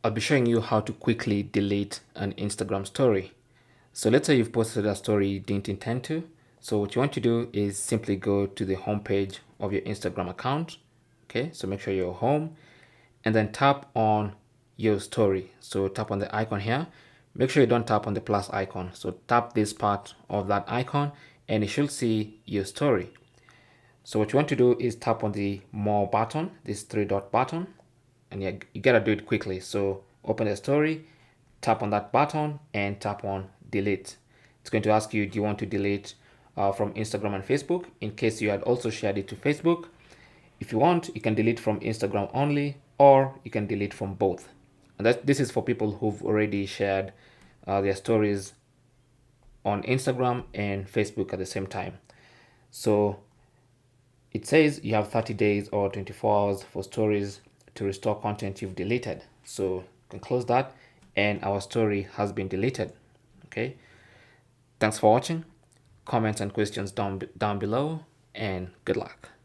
I'll be showing you how to quickly delete an Instagram story. So let's say you've posted a story you didn't intend to. So what you want to do is simply go to the home page of your Instagram account. Okay, so make sure you're home and then tap on your story. So tap on the icon here. Make sure you don't tap on the plus icon. So tap this part of that icon and you should see your story. So what you want to do is tap on the more button, this three dot button, and you gotta do it quickly. So open the story, tap on that button and tap on delete. It's going to ask you, do you want to delete from Instagram and Facebook in case you had also shared it to Facebook. If you want, you can delete from Instagram only, or you can delete from both. And this is for people who've already shared their stories on Instagram and Facebook at the same time. So it says you have 30 days or 24 hours for stories to restore content you've deleted. So you can close that and our story has been deleted. Okay. Thanks for watching. Comments and questions down below and good luck.